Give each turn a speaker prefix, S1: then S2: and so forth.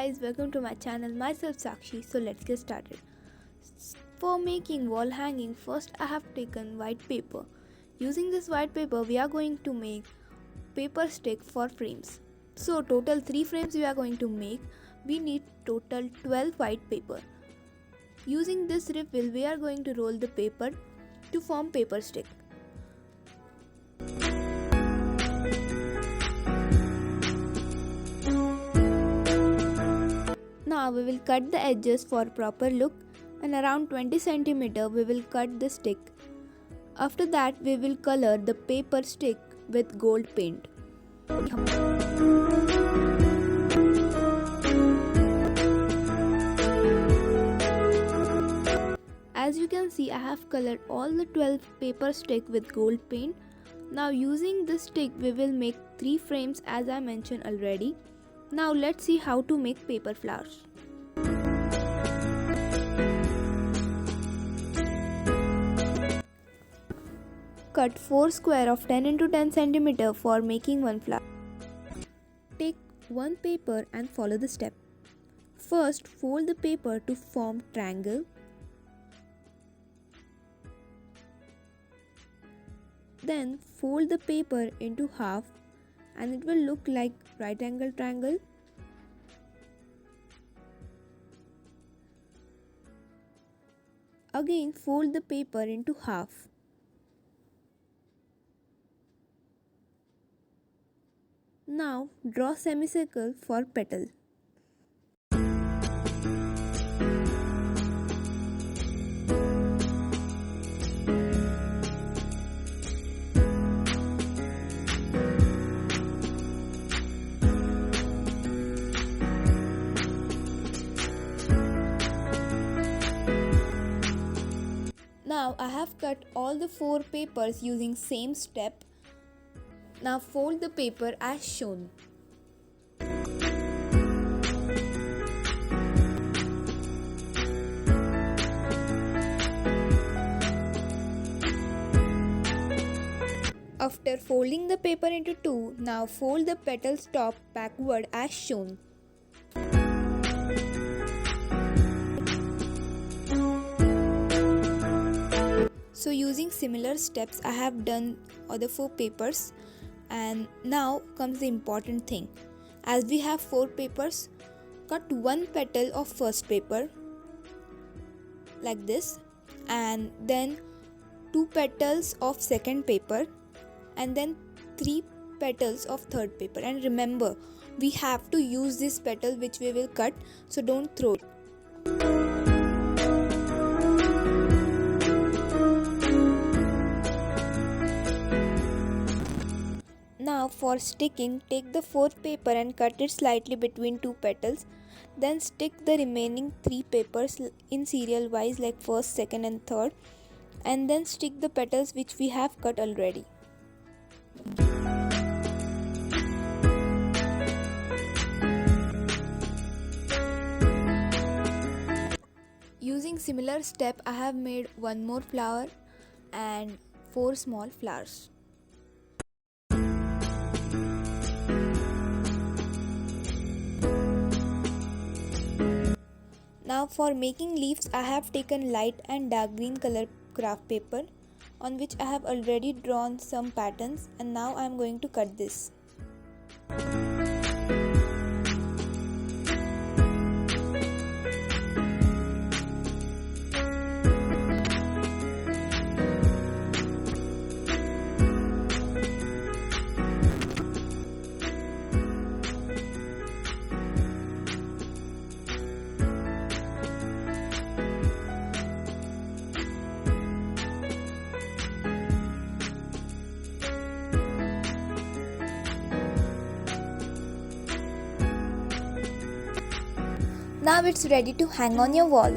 S1: guys, welcome to my channel. Myself Sakshi. So let's get started. For making wall hanging, first I have taken white paper. Using this white paper, we are going to make paper stick for frames. So total 3 frames we are going to make. We need total 12 white paper. Using this refill, we are going to roll the paper to form paper stick. Now we will cut the edges for proper look, and around 20 cm we will cut the stick. After that we will color the paper stick with gold paint. As you can see, I have colored all the 12 paper stick with gold paint. Now using this stick we will make 3 frames as I mentioned already. Now let's see how to make paper flowers. Cut 4 square of 10 into 10 cm for making one flower. Take one paper and follow the step. First fold the paper to form triangle. Then fold the paper into half and it will look like right angle triangle. Again fold the paper into half. Now draw semicircle for petal. Now I have cut all the 4 papers using same step. Now fold the paper as shown. After folding the paper into 2, now fold the petals top backward as shown. So using similar steps I have done other 4 papers, and now comes the important thing. As we have 4 papers, cut one petal of first paper like this, and then 2 petals of second paper, and then 3 petals of third paper. And remember, we have to use this petal which we will cut, so don't throw it. Now for sticking, take the 4th paper and cut it slightly between 2 petals. Then stick the remaining 3 papers in serial wise like 1st, 2nd and 3rd. And then stick the petals which we have cut already. Using similar step, I have made one more flower and 4 small flowers. Now for making leaves, I have taken light and dark green color craft paper on which I have already drawn some patterns, and now I am going to cut this. Now it's ready to hang on your wall.